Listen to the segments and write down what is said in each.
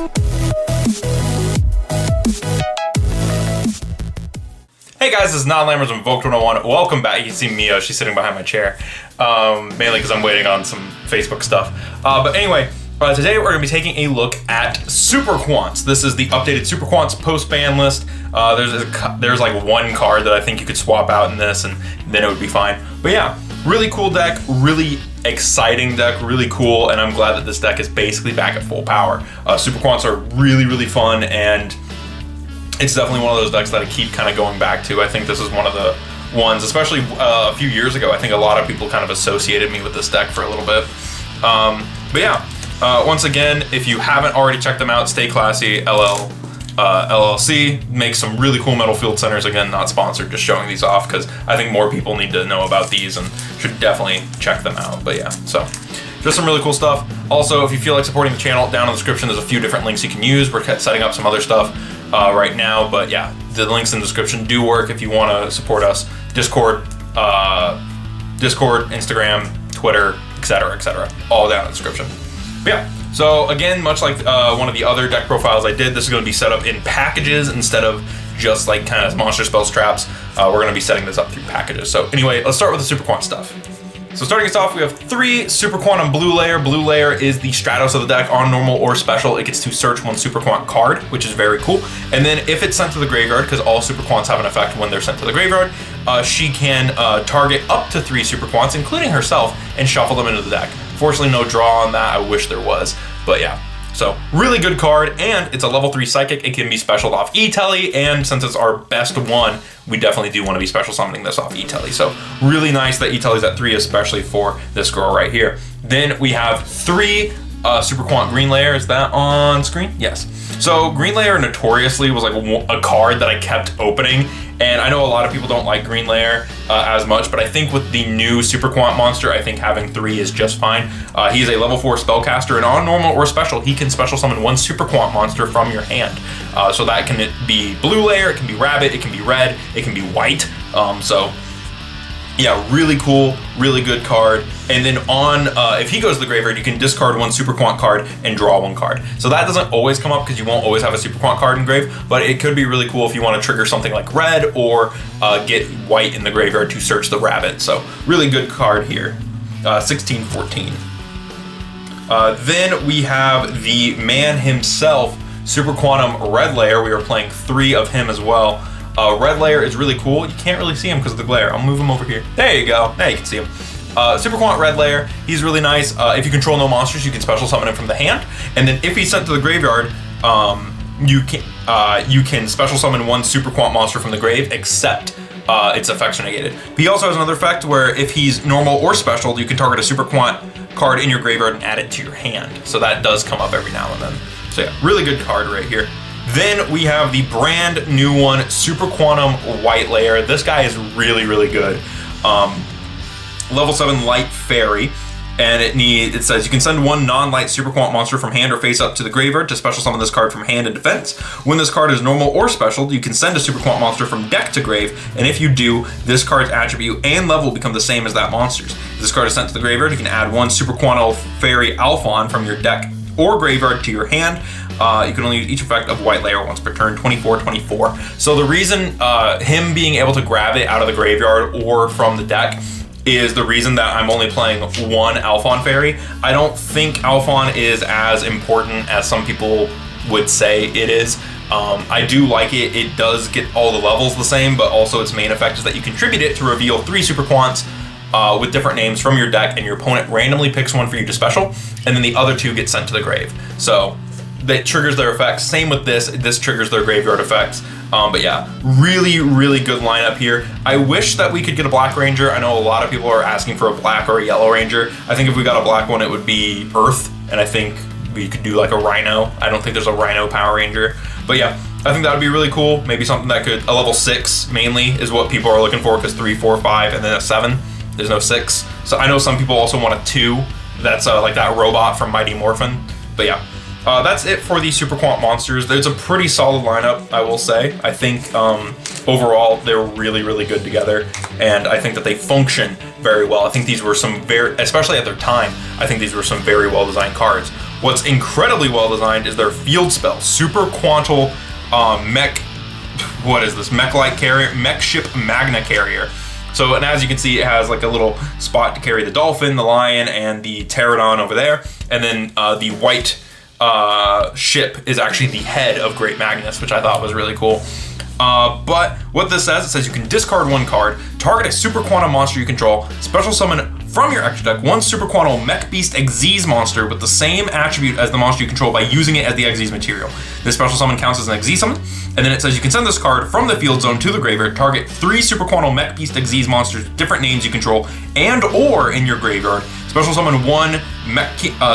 Hey guys, this is Non Lammers from Vogue 101. Welcome back. You can see Mio, she's sitting behind my chair. Mainly because I'm waiting on some Facebook stuff. But anyway, today we're going to be taking a look at Super Quants. This is the updated Super Quants post-ban list. There's like one card that I think you could swap out in this and then it would be fine. But yeah, really cool deck, really exciting deck, really cool, and I'm glad that this deck is basically back at full power. Super Quants are really, really fun, and it's definitely one of those decks that I keep kind of going back to. I think this is one of the ones, especially a few years ago, I think a lot of people kind of associated me with this deck for a little bit. But yeah, once again, if you haven't already checked them out, Stay Classy LLC makes some really cool metal field centers. Again, not sponsored, just showing these off because I think more people need to know about these and should definitely check them out. But yeah, so just some really cool stuff. Also, if you feel like supporting the channel, down in the description there's a few different links you can use. We're setting up some other stuff right now, but yeah, the links in the description do work if you want to support us. Discord, Instagram, Twitter, etc., all down in the description. But yeah, so again, much like one of the other deck profiles I did, this is going to be set up in packages instead of just like kind of monster spells traps. We're going to be setting this up through packages. So anyway, let's start with the Super Quant stuff. So starting us off, we have 3 Super Quant on Blue Layer. Blue Layer is the Stratos of the deck. On normal or special, it gets to search 1 Super Quant card, which is very cool. And then if it's sent to the graveyard, because all Super Quants have an effect when they're sent to the graveyard, she can target up to 3 Super Quants, including herself, and shuffle them into the deck. Fortunately, no draw on that. I wish there was, but yeah. So really good card, and it's a level 3 Psychic. It can be specialed off E-Telly, and since it's our best one, we definitely do want to be special summoning this off E-Telly. So really nice that E-Telly's at 3, especially for this girl right here. Then we have 3 Super Quant Green Layer. Is that on screen? Yes. So Green Layer notoriously was like a card that I kept opening, and I know a lot of people don't like Green Layer as much, but I think with the new Super Quant monster, I think having 3 is just fine. He's a level 4 spellcaster, and on normal or special, he can special summon 1 Super Quant monster from your hand. So that can be Blue Layer, it can be Rabbit, it can be Red, it can be White. So yeah, really cool, really good card. And then on, if he goes to the graveyard, you can discard 1 Super Quant card and draw 1 card. So that doesn't always come up because you won't always have a Super Quant card in grave, but it could be really cool if you want to trigger something like Red or get White in the graveyard to search the Rabbit. So really good card here, 16-14. Then we have the man himself, Super Quantum Red Layer. We are playing 3 of him as well. Red Layer is really cool. You can't really see him because of the glare. I'll move him over here. There you go. Now you can see him. Super Quant Red Layer, he's really nice. If you control no monsters, you can special summon him from the hand. And then if he's sent to the graveyard, you can special summon 1 Super Quant monster from the grave, except its effects are negated. But he also has another effect where if he's normal or special, you can target a Super Quant card in your graveyard and add it to your hand. So that does come up every now and then. So yeah, really good card right here. Then we have the brand new one, Super Quantum White Layer. This guy is really, really good. Level 7 Light Fairy, and it says you can send 1 non-light Super Quant monster from hand or face up to the graveyard to special summon this card from hand in defense. When this card is normal or special, you can send a Super Quant monster from deck to grave, and if you do, this card's attribute and level become the same as that monster's. If this card is sent to the graveyard, you can add 1 Super Quantum Fairy Alphon from your deck or graveyard to your hand. You can only use each effect of White Layer once per turn, 24-24. So the reason him being able to grab it out of the graveyard or from the deck is the reason that I'm only playing 1 Alphon Fairy. I don't think Alphon is as important as some people would say it is. I do like it. It does get all the levels the same, but also its main effect is that you contribute it to reveal 3 Super Quants with different names from your deck, and your opponent randomly picks 1 for you to special, and then the other 2 get sent to the grave. So that triggers their effects. Same with this triggers their graveyard effects. But yeah, really, really good lineup here. I wish that we could get a Black Ranger. I know a lot of people are asking for a black or a yellow Ranger. I think if we got a black one, it would be Earth, and I think we could do like a Rhino. I don't think there's a Rhino Power Ranger. But yeah, I think that would be really cool. Maybe something that could, a level 6 mainly is what people are looking for, because 3, 4, 5, and then a 7. There's no 6. So I know some people also want a 2. That's like that robot from Mighty Morphin. But yeah. That's it for the Super Quant monsters. It's a pretty solid lineup, I will say. I think overall they're really, really good together, and I think that they function very well. I think these were some especially at their time, I think these were some very well designed cards. What's incredibly well designed is their field spell, Super Quantal Mech. What is this? Mech-like carrier, Mech Ship Magna Carrier. So, and as you can see, it has like a little spot to carry the dolphin, the lion, and the pterodon over there. And then the white ship is actually the head of Great Magnus, which I thought was really cool. But what this says, it says you can discard one card, target a Super Quantum monster you control, special summon from your extra deck one Super Quantum Mech Beast Xyz monster with the same attribute as the monster you control by using it as the Xyz material. This special summon counts as an Xyz summon. And then it says you can send this card from the field zone to the graveyard, target 3 Super Quantum Mech Beast Xyz monsters with different names you control and or in your graveyard. Special summon one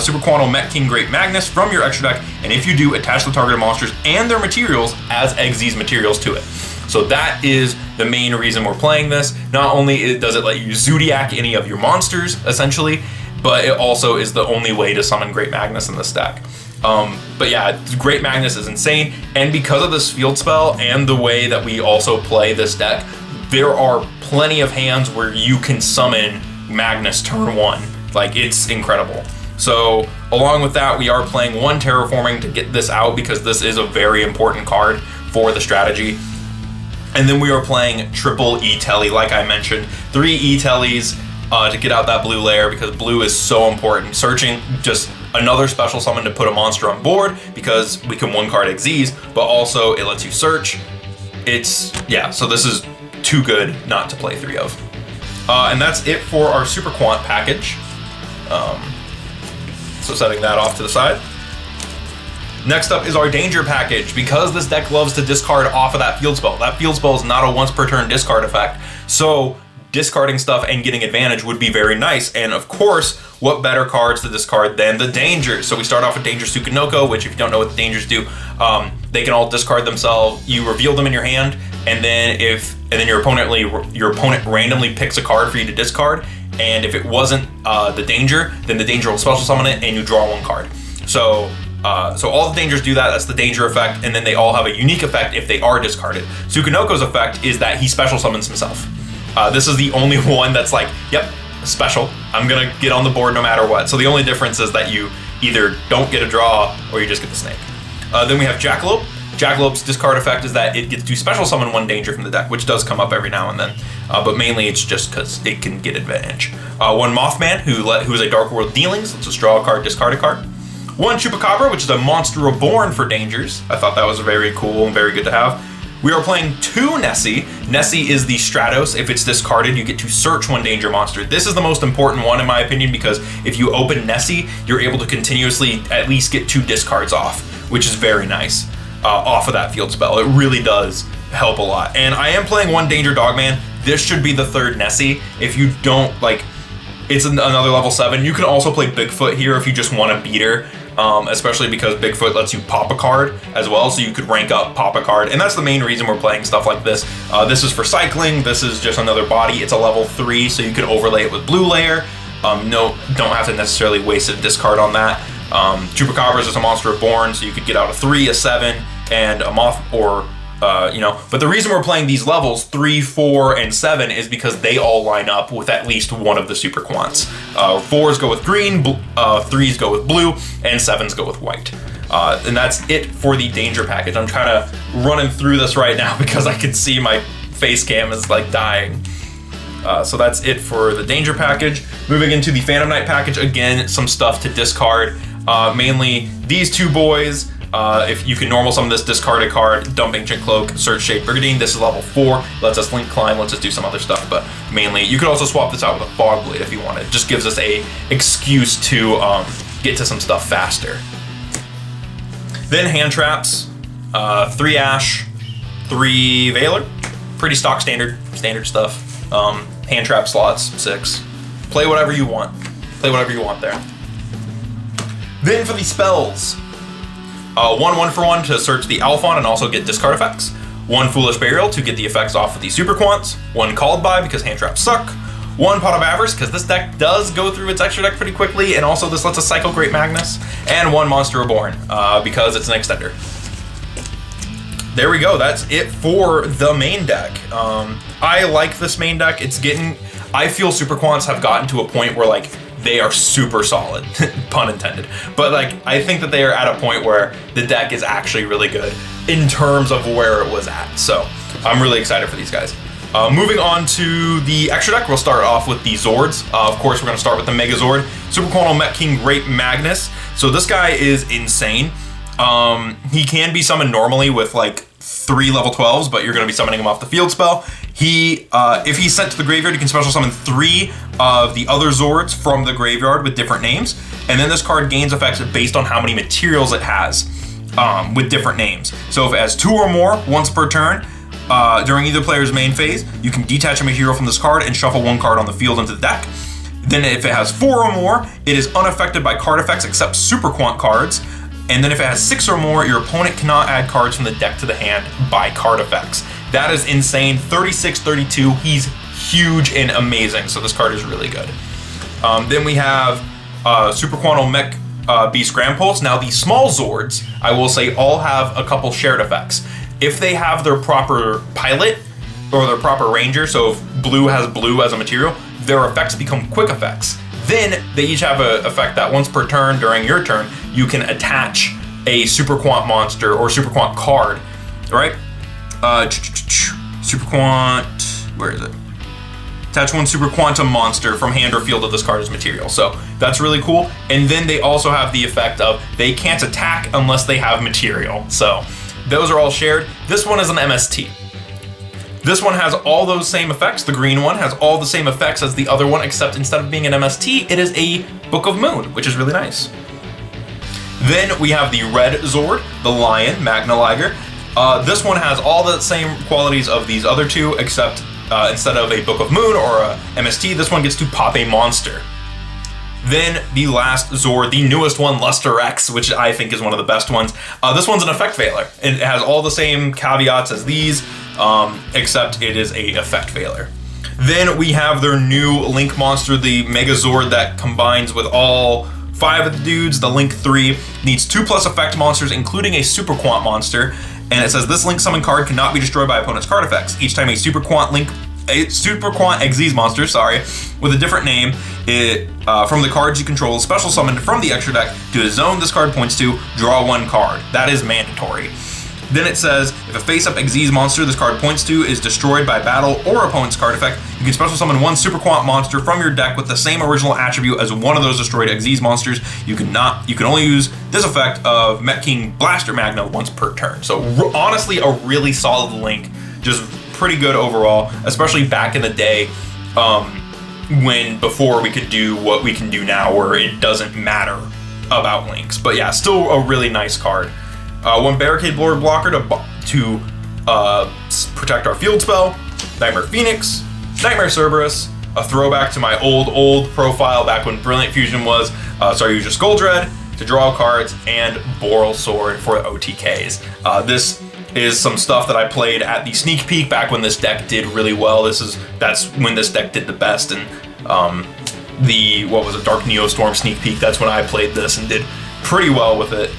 Super Quantum Mech King Great Magnus from your extra deck, and if you do, attach the targeted monsters and their materials as Xyz materials to it. So that is the main reason we're playing this. Not only does it let you Zodiac any of your monsters, essentially, but it also is the only way to summon Great Magnus in this deck. But yeah, Great Magnus is insane, and because of this field spell and the way that we also play this deck, there are plenty of hands where you can summon Magnus turn 1. Like, it's incredible. So along with that, we are playing 1 Terraforming to get this out because this is a very important card for the strategy. And then we are playing triple E-Telly, like I mentioned. 3 E-Tellys to get out that blue layer because blue is so important. Searching, just another special summon to put a monster on board because we can 1-card Xyz, but also it lets you search. Yeah, so this is too good not to play 3 of. And that's it for our Super Quant package. So setting that off to the side. Next up is our Danger package. Because this deck loves to discard off of that field spell. That field spell is not a once per turn discard effect. So discarding stuff and getting advantage would be very nice. And of course, what better cards to discard than the Dangers? So we start off with Danger Tsukinoko, which if you don't know what the Dangers do, they can all discard themselves. You reveal them in your hand, and then your opponent randomly picks a card for you to discard. And if it wasn't the Danger, then the Danger will special summon it, and you draw 1 card. So all the Dangers do that. That's the Danger effect, and then they all have a unique effect if they are discarded. Tsukunoko's effect is that he special summons himself. This is the only one that's like, yep, special. I'm gonna get on the board no matter what. So the only difference is that you either don't get a draw or you just get the snake. Then we have Jackalope. Jackalope's discard effect is that it gets to special summon 1 Danger from the deck, which does come up every now and then, but mainly it's just because it can get advantage. 1 Mothman, who is a Dark World Dealings, lets us draw a card, discard a card. 1 Chupacabra, which is a Monster Reborn for Dangers. I thought that was very cool and very good to have. We are playing 2 Nessie. Nessie is the Stratos. If it's discarded, you get to search 1 Danger monster. This is the most important one in my opinion because if you open Nessie, you're able to continuously at least get 2 discards off, which is very nice off of that field spell. It really does help a lot. And I am playing 1 Danger Dogman. This should be the 3rd Nessie. If you don't, it's another level 7. You can also play Bigfoot here if you just want to beat her. Especially because Bigfoot lets you pop a card as well, so you could rank up, pop a card, and that's the main reason we're playing stuff like this. This is for cycling, this is just another body, it's a level 3, so you can overlay it with blue layer. No, don't have to necessarily waste a discard on that. Chupacabra is just a Monster Reborn, so you could get out a 3, a 7, and a Moth, or but the reason we're playing these levels 3, 4, and 7 is because they all line up with at least one of the Super Quants. 4s go with green, 3s go with blue, and 7s go with white. And that's it for the Danger package. I'm kind of running through this right now because I can see my face cam is like dying. So that's it for the Danger package. Moving into the Phantom Knight package, again, some stuff to discard. Mainly these 2 boys. If you can normal summon this, discard a card, dump Ancient Cloak, search Shade Brigandine. This is level 4, lets us link climb, lets us do some other stuff, but mainly you could also swap this out with a Fog Blade if you wanted. It just gives us a excuse to get to some stuff faster. Then hand traps, 3 Ash, 3 Veiler, pretty stock standard stuff. Hand trap slots, 6. Play whatever you want. Play whatever you want there. Then for the spells. 1 1-for-1 to search the Alphon and also get discard effects. 1 Foolish Burial to get the effects off of the Super Quants. 1 Called By because hand traps suck. 1 Pot of Avarice because this deck does go through its extra deck pretty quickly, and also this lets us cycle Great Magnus. And 1 Monster Reborn because it's an extender. There we go. That's it for the main deck. I like this main deck. I feel Super Quants have gotten to a point where they are super solid, pun intended. But like, I think that they are at a point where the deck is actually really good in terms of where it was at. So I'm really excited for these guys. Moving on to the extra deck, we'll start off with the Zords. Of course, we're gonna start with the Megazord. Super Quantum Met King Great Magnus. So this guy is insane. He can be summoned normally with like 3 level 12s, but you're gonna be summoning him off the field spell. He, if he's sent to the graveyard, you can special summon 3 of the other Zords from the graveyard with different names. And then this card gains effects based on how many materials it has, with different names. So if it has 2 or more once per turn, during either player's main phase, you can detach a material from this card and shuffle 1 card on the field into the deck. Then if it has 4 or more, it is unaffected by card effects except Super Quant cards. And then if it has 6 or more, your opponent cannot add cards from the deck to the hand by card effects. That is insane. 36, 32, he's huge and amazing, so this card is really good. Then we have Super Quantum Mech Beast Grand Pulse. Now the small Zords, I will say, all have a couple shared effects. If they have their proper pilot or their proper ranger, so if blue has blue as a material, their effects become quick effects. Then they each have an effect that once per turn during your turn, you can attach a Super Quant monster or Super Quant card, right? Super Quant, where is it? Attach 1 Super Quantum monster from hand or field of this card as material. So that's really cool. And then they also have the effect of they can't attack unless they have material. So those are all shared. This one is an MST. This one has all those same effects. The green one has all the same effects as the other one, except instead of being an MST, it is a Book of Moon, which is really nice. Then we have the red Zord, the Lion, Magna Liger. This one has all the same qualities of these other two, except instead of a Book of Moon or a MST, this one gets to pop a monster. Then the last Zord, the newest one, Luster X, which I think is one of the best ones. This one's an effect veiler. It has all the same caveats as these, except it is a effect veiler. Then we have their new Link monster, the Megazord, that combines with all 5 of the dudes. The Link 3 needs 2+ effect monsters, including a Super Quant monster. And it says this Link summon card cannot be destroyed by opponent's card effects. Each time a Super Quant Xyz monster, with a different name, from the cards you control, special summoned from the extra deck to a zone this card points to, draw 1 card. That is mandatory. Then it says, if a face-up Xyz monster this card points to is destroyed by battle or opponent's card effect, you can special summon 1 Super Quant monster from your deck with the same original attribute as one of those destroyed Xyz monsters. You can only use this effect of Met King Blaster Magna once per turn. So honestly, a really solid Link, just pretty good overall, especially back in the day, before we could do what we can do now, where it doesn't matter about Links. But yeah, still a really nice card. 1 Barricade Blocker to protect our field spell, Nightmare Phoenix, Nightmare Cerberus, a throwback to my old profile back when Brilliant Fusion was, use your Skull Dread to draw cards, and Boral Sword for OTKs. This is some stuff that I played at the sneak peek back when this deck did really well. That's when this deck did the best, and Dark Neostorm sneak peek, that's when I played this and did pretty well with it.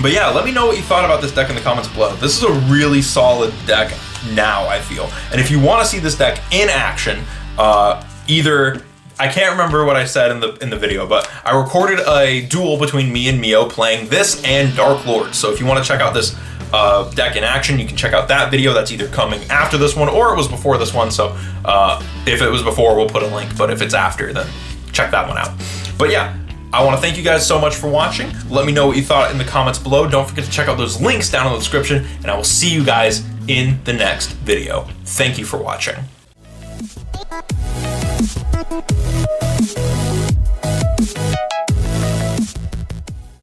But yeah, let me know what you thought about this deck in the comments below. This is a really solid deck now, I feel. And if you want to see this deck in action, I can't remember what I said in the video, but I recorded a duel between me and Mio playing this and Dark Lord. So if you want to check out this deck in action, you can check out that video. That's either coming after this one or it was before this one. So if it was before, we'll put a link, but if it's after, then check that one out. But yeah, I want to thank you guys so much for watching. Let me know what you thought in the comments below. Don't forget to check out those links down in the description, and I will see you guys in the next video. Thank you for watching.